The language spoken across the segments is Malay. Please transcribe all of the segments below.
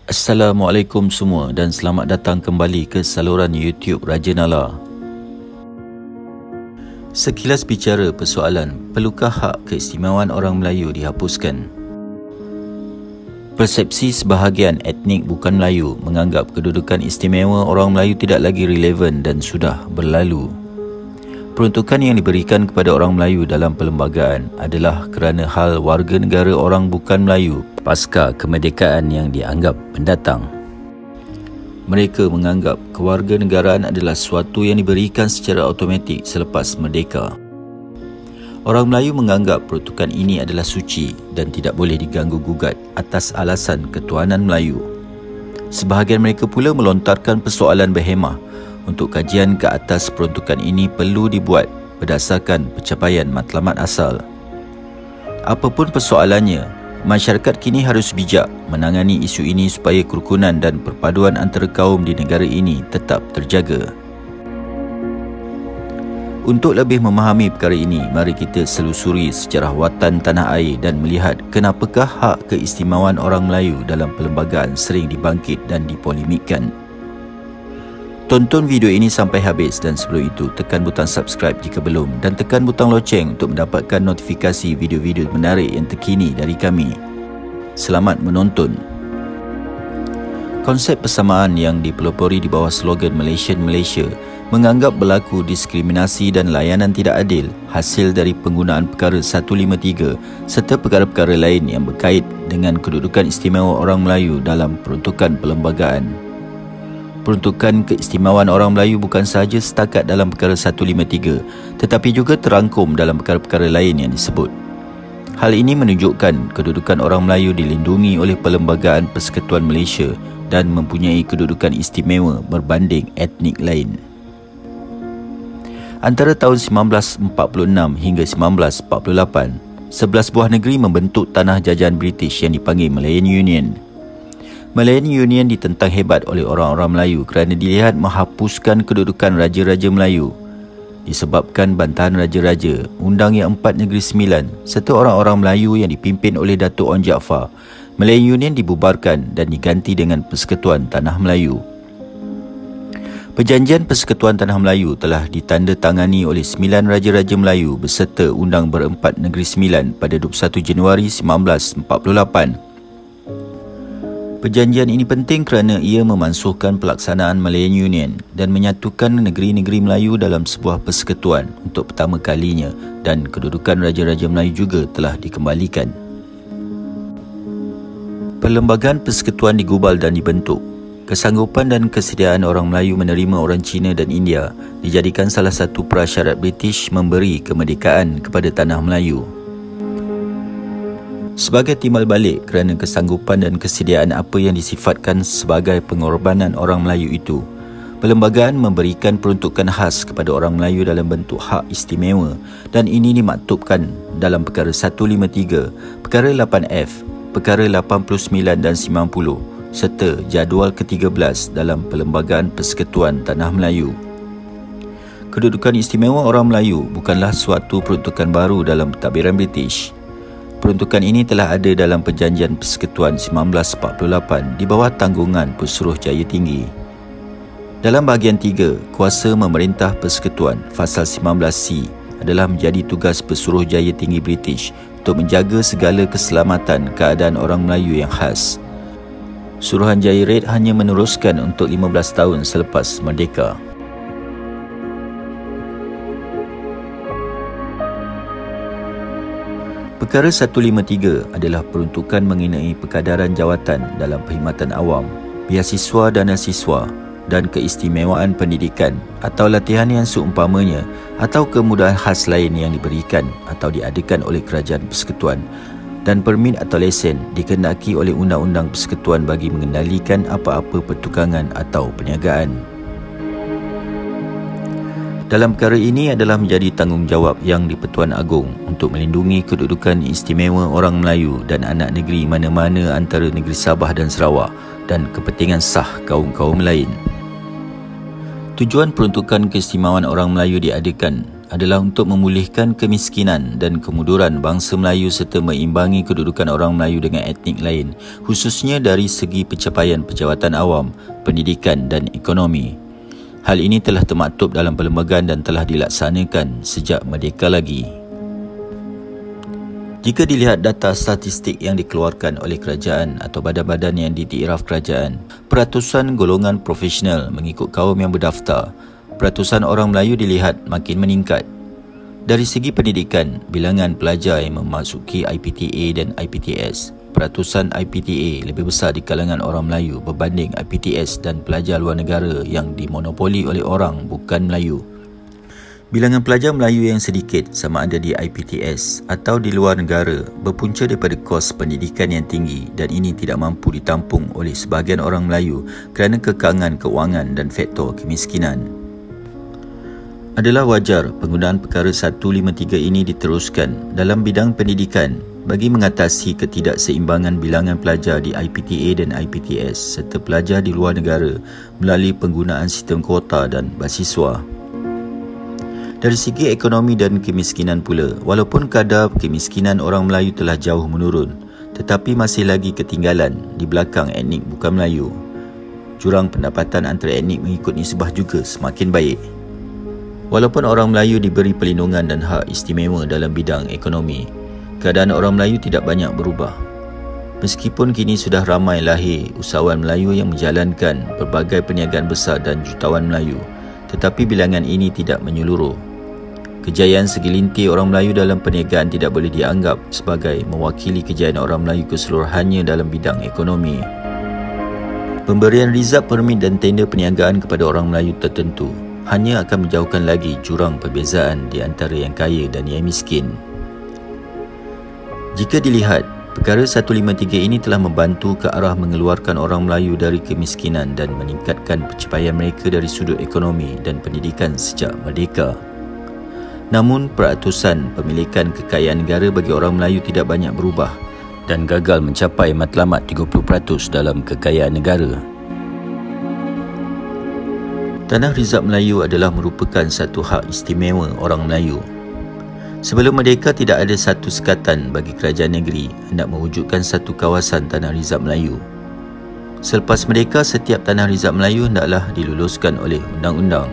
Assalamualaikum semua dan selamat datang kembali ke saluran YouTube Raja Nala. Sekilas bicara persoalan, perlukah hak keistimewaan orang Melayu dihapuskan? Persepsi sebahagian etnik bukan Melayu menganggap kedudukan istimewa orang Melayu tidak lagi relevan dan sudah berlalu. Peruntukan yang diberikan kepada orang Melayu dalam perlembagaan adalah kerana hal warga negara orang bukan Melayu pasca kemerdekaan yang dianggap pendatang. Mereka menganggap kewarganegaraan adalah sesuatu yang diberikan secara automatik selepas merdeka. Orang Melayu menganggap peruntukan ini adalah suci dan tidak boleh diganggu-gugat atas alasan ketuhanan Melayu. Sebahagian mereka pula melontarkan persoalan berhemah untuk kajian ke atas peruntukan ini perlu dibuat berdasarkan pencapaian matlamat asal. Apapun persoalannya, masyarakat kini harus bijak menangani isu ini supaya kerukunan dan perpaduan antara kaum di negara ini tetap terjaga. Untuk lebih memahami perkara ini, mari kita selusuri sejarah watan tanah air dan melihat kenapakah hak keistimewaan orang Melayu dalam perlembagaan sering dibangkit dan dipolemikkan. Tonton video ini sampai habis dan sebelum itu tekan butang subscribe jika belum dan tekan butang loceng untuk mendapatkan notifikasi video-video menarik yang terkini dari kami. Selamat menonton. Konsep persamaan yang dipelopori di bawah slogan Malaysian Malaysia menganggap berlaku diskriminasi dan layanan tidak adil hasil dari penggunaan perkara 153 serta perkara-perkara lain yang berkait dengan kedudukan istimewa orang Melayu dalam peruntukan perlembagaan. Peruntukan keistimewaan orang Melayu bukan sahaja setakat dalam perkara 153 tetapi juga terangkum dalam perkara-perkara lain yang disebut. Hal ini menunjukkan kedudukan orang Melayu dilindungi oleh Perlembagaan Persekutuan Malaysia dan mempunyai kedudukan istimewa berbanding etnik lain. Antara tahun 1946 hingga 1948, 11 buah negeri membentuk tanah jajahan British yang dipanggil Malayan Union. Malayan Union ditentang hebat oleh orang-orang Melayu kerana dilihat menghapuskan kedudukan Raja-Raja Melayu. Disebabkan bantahan Raja-Raja, Undang Yang 4 Negeri Sembilan serta orang-orang Melayu yang dipimpin oleh Datuk Onn Jaafar, Malayan Union dibubarkan dan diganti dengan Persekutuan Tanah Melayu. Perjanjian Persekutuan Tanah Melayu telah ditandatangani oleh 9 Raja-Raja Melayu beserta Undang Berempat Negeri Sembilan pada 21 Januari 1948. Perjanjian ini penting kerana ia memansuhkan pelaksanaan Malayan Union dan menyatukan negeri-negeri Melayu dalam sebuah persekutuan untuk pertama kalinya dan kedudukan Raja-Raja Melayu juga telah dikembalikan. Perlembagaan persekutuan digubal dan dibentuk. Kesanggupan dan kesediaan orang Melayu menerima orang Cina dan India dijadikan salah satu prasyarat British memberi kemerdekaan kepada tanah Melayu. Sebagai timbal balik kerana kesanggupan dan kesediaan apa yang disifatkan sebagai pengorbanan orang Melayu itu, perlembagaan memberikan peruntukan khas kepada orang Melayu dalam bentuk hak istimewa dan ini dimaktubkan dalam perkara 153, perkara 8F, perkara 89 dan 90 serta jadual ke-13 dalam Perlembagaan Persekutuan Tanah Melayu. Kedudukan istimewa orang Melayu bukanlah suatu peruntukan baru dalam pentadbiran British. Peruntukan ini telah ada dalam Perjanjian Persekutuan 1948 di bawah tanggungan Pesuruhjaya Tinggi. Dalam bahagian 3, kuasa memerintah persekutuan, Fasal 19C adalah menjadi tugas Pesuruhjaya Tinggi British untuk menjaga segala keselamatan keadaan orang Melayu yang khas. Suruhanjaya Red hanya meneruskan untuk 15 tahun selepas merdeka. Perkara 153 adalah peruntukan mengenai perkadaran jawatan dalam perkhidmatan awam, biasiswa dana siswa dan keistimewaan pendidikan atau latihan yang seumpamanya atau kemudahan khas lain yang diberikan atau diadakan oleh kerajaan persekutuan dan permit atau lesen dikehendaki oleh Undang-Undang Persekutuan bagi mengendalikan apa-apa pertukangan atau perniagaan. Dalam perkara ini adalah menjadi tanggungjawab Yang di-Pertuan Agong untuk melindungi kedudukan istimewa orang Melayu dan anak negeri mana-mana antara negeri Sabah dan Sarawak dan kepentingan sah kaum-kaum lain. Tujuan peruntukan keistimewaan orang Melayu diadakan adalah untuk memulihkan kemiskinan dan kemunduran bangsa Melayu serta mengimbangi kedudukan orang Melayu dengan etnik lain, khususnya dari segi pencapaian pejabat awam, pendidikan dan ekonomi. Hal ini telah termaktub dalam perlembagaan dan telah dilaksanakan sejak merdeka lagi. Jika dilihat data statistik yang dikeluarkan oleh kerajaan atau badan-badan yang diiktiraf kerajaan, peratusan golongan profesional mengikut kaum yang berdaftar, peratusan orang Melayu dilihat makin meningkat. Dari segi pendidikan, bilangan pelajar yang memasuki IPTA dan IPTS, peratusan IPTA lebih besar di kalangan orang Melayu berbanding IPTS dan pelajar luar negara yang dimonopoli oleh orang bukan Melayu. Bilangan pelajar Melayu yang sedikit sama ada di IPTS atau di luar negara berpunca daripada kos pendidikan yang tinggi dan ini tidak mampu ditampung oleh sebahagian orang Melayu kerana kekangan kewangan dan faktor kemiskinan. Adalah wajar penggunaan perkara 153 ini diteruskan dalam bidang pendidikan bagi mengatasi ketidakseimbangan bilangan pelajar di IPTA dan IPTS serta pelajar di luar negara melalui penggunaan sistem kuota dan beasiswa. Dari segi ekonomi dan kemiskinan pula, walaupun kadar kemiskinan orang Melayu telah jauh menurun, tetapi masih lagi ketinggalan di belakang etnik bukan Melayu. Jurang pendapatan antara etnik mengikut nisbah juga semakin baik. Walaupun orang Melayu diberi perlindungan dan hak istimewa dalam bidang ekonomi, keadaan orang Melayu tidak banyak berubah. Meskipun kini sudah ramai lahir usahawan Melayu yang menjalankan berbagai perniagaan besar dan jutawan Melayu, tetapi bilangan ini tidak menyeluruh. Kejayaan segelintir orang Melayu dalam perniagaan tidak boleh dianggap sebagai mewakili kejayaan orang Melayu keseluruhannya dalam bidang ekonomi. Pemberian rizab permit dan tender perniagaan kepada orang Melayu tertentu hanya akan menjauhkan lagi jurang perbezaan di antara yang kaya dan yang miskin. Jika dilihat, perkara 153 ini telah membantu ke arah mengeluarkan orang Melayu dari kemiskinan dan meningkatkan pencapaian mereka dari sudut ekonomi dan pendidikan sejak merdeka. Namun, peratusan pemilikan kekayaan negara bagi orang Melayu tidak banyak berubah dan gagal mencapai matlamat 30% dalam kekayaan negara. Tanah Rizab Melayu adalah merupakan satu hak istimewa orang Melayu. Sebelum merdeka tidak ada satu sekatan bagi kerajaan negeri hendak mewujudkan satu kawasan Tanah Rizab Melayu. Selepas merdeka, setiap Tanah Rizab Melayu hendaklah diluluskan oleh undang-undang.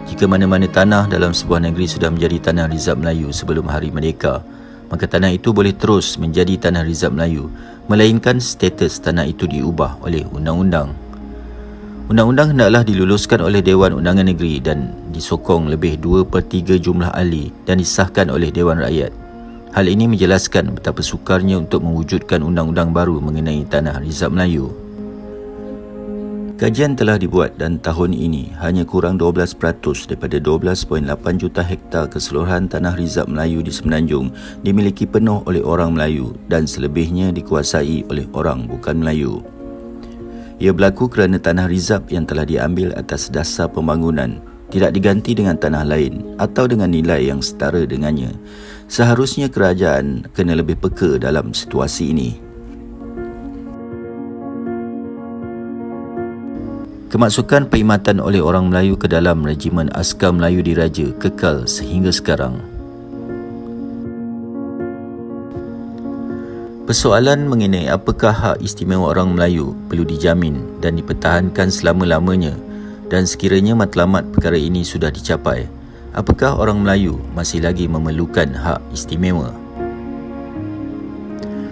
Jika mana-mana tanah dalam sebuah negeri sudah menjadi Tanah Rizab Melayu sebelum hari merdeka, maka tanah itu boleh terus menjadi Tanah Rizab Melayu, melainkan status tanah itu diubah oleh undang-undang. Undang-undang hendaklah diluluskan oleh Dewan Undangan Negeri dan disokong lebih 2/3 jumlah ahli dan disahkan oleh Dewan Rakyat. Hal ini menjelaskan betapa sukarnya untuk mewujudkan undang-undang baru mengenai Tanah Rizab Melayu. Kajian telah dibuat dan tahun ini hanya kurang 12% daripada 12.8 juta hektar keseluruhan Tanah Rizab Melayu di Semenanjung dimiliki penuh oleh orang Melayu dan selebihnya dikuasai oleh orang bukan Melayu. Ia berlaku kerana tanah rizab yang telah diambil atas dasar pembangunan tidak diganti dengan tanah lain atau dengan nilai yang setara dengannya. Seharusnya kerajaan kena lebih peka dalam situasi ini. Kemasukan perkhidmatan oleh orang Melayu ke dalam Regimen Askar Melayu Diraja kekal sehingga sekarang. Persoalan mengenai apakah hak istimewa orang Melayu perlu dijamin dan dipertahankan selama-lamanya dan sekiranya matlamat perkara ini sudah dicapai, apakah orang Melayu masih lagi memerlukan hak istimewa?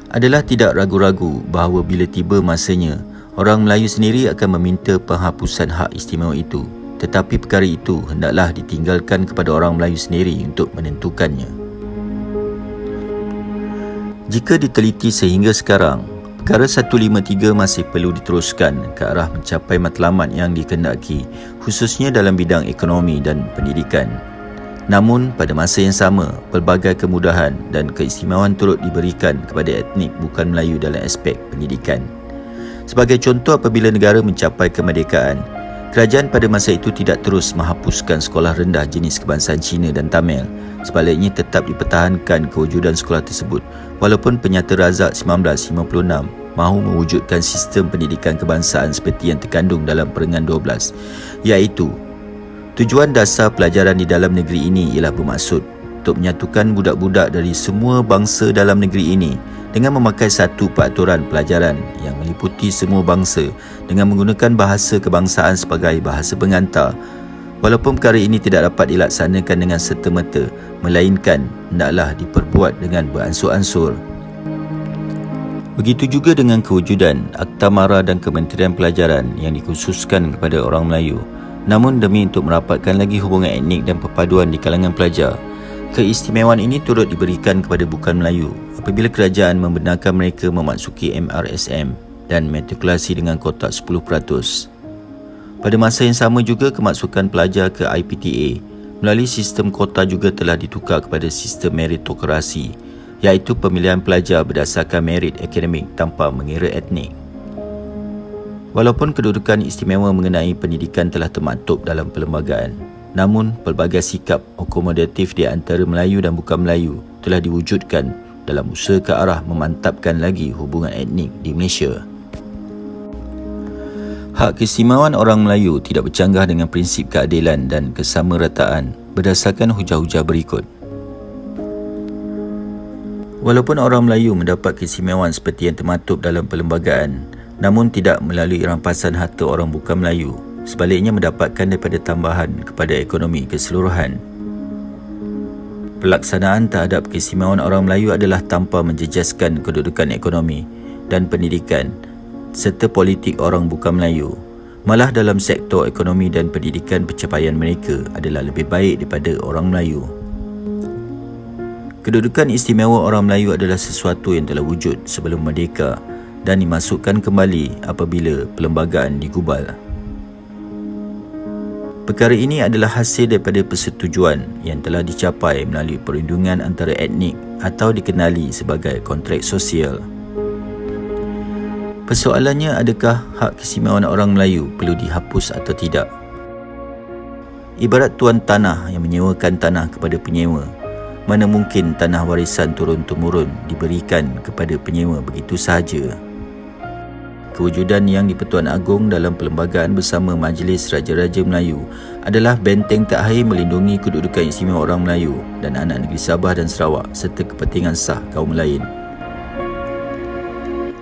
Adalah tidak ragu-ragu bahawa bila tiba masanya, orang Melayu sendiri akan meminta penghapusan hak istimewa itu, tetapi perkara itu hendaklah ditinggalkan kepada orang Melayu sendiri untuk menentukannya. Jika diteliti sehingga sekarang, perkara 153 masih perlu diteruskan ke arah mencapai matlamat yang dikehendaki, khususnya dalam bidang ekonomi dan pendidikan. Namun, pada masa yang sama, pelbagai kemudahan dan keistimewaan turut diberikan kepada etnik bukan Melayu dalam aspek pendidikan. Sebagai contoh, apabila negara mencapai kemerdekaan, kerajaan pada masa itu tidak terus menghapuskan sekolah rendah jenis kebangsaan Cina dan Tamil. Sebaliknya tetap dipertahankan kewujudan sekolah tersebut walaupun Penyata Razak 1956 mahu mewujudkan sistem pendidikan kebangsaan seperti yang terkandung dalam Perengan 12, iaitu Tujuan dasar pelajaran di dalam negeri ini ialah bermaksud untuk menyatukan budak-budak dari semua bangsa dalam negeri ini dengan memakai satu peraturan pelajaran yang meliputi semua bangsa dengan menggunakan bahasa kebangsaan sebagai bahasa pengantar. Walaupun perkara ini tidak dapat dilaksanakan dengan serta-merta, melainkan hendaklah diperbuat dengan beransur-ansur. Begitu juga dengan kewujudan Akta Mara dan Kementerian Pelajaran yang dikhususkan kepada orang Melayu. Namun demi untuk merapatkan lagi hubungan etnik dan perpaduan di kalangan pelajar, keistimewaan ini turut diberikan kepada bukan Melayu apabila kerajaan membenarkan mereka memasuki MRSM dan matrikulasi dengan kotak 10%. Pada masa yang sama juga kemasukan pelajar ke IPTA melalui sistem kota juga telah ditukar kepada sistem meritokrasi, iaitu pemilihan pelajar berdasarkan merit akademik tanpa mengira etnik. Walaupun kedudukan istimewa mengenai pendidikan telah termaktub dalam perlembagaan, namun pelbagai sikap akomodatif di antara Melayu dan bukan Melayu telah diwujudkan dalam usaha ke arah memantapkan lagi hubungan etnik di Malaysia. Hak keistimewaan orang Melayu tidak bercanggah dengan prinsip keadilan dan kesamarataan berdasarkan hujah-hujah berikut. Walaupun orang Melayu mendapat keistimewaan seperti yang termaktub dalam perlembagaan, namun tidak melalui rampasan harta orang bukan Melayu, sebaliknya mendapatkan daripada tambahan kepada ekonomi keseluruhan. Pelaksanaan terhadap keistimewaan orang Melayu adalah tanpa menjejaskan kedudukan ekonomi dan pendidikan serta politik orang bukan Melayu. Malah dalam sektor ekonomi dan pendidikan, pencapaian mereka adalah lebih baik daripada orang Melayu. Kedudukan istimewa orang Melayu adalah sesuatu yang telah wujud sebelum merdeka dan dimasukkan kembali apabila perlembagaan digubal. Perkara ini adalah hasil daripada persetujuan yang telah dicapai melalui perundingan antara etnik atau dikenali sebagai kontrak sosial. Persoalannya, adakah hak keistimewaan orang Melayu perlu dihapus atau tidak? Ibarat tuan tanah yang menyewakan tanah kepada penyewa, mana mungkin tanah warisan turun-temurun diberikan kepada penyewa begitu sahaja. Kewujudan Yang di-Pertuan Agong dalam perlembagaan bersama Majlis Raja-Raja Melayu adalah benteng terakhir melindungi kedudukan istimewa orang Melayu dan anak negeri Sabah dan Sarawak serta kepentingan sah kaum lain.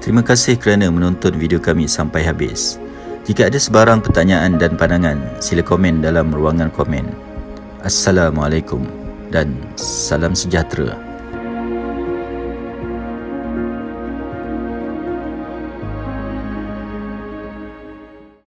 Terima kasih kerana menonton video kami sampai habis. Jika ada sebarang pertanyaan dan pandangan, sila komen dalam ruangan komen. Assalamualaikum dan salam sejahtera.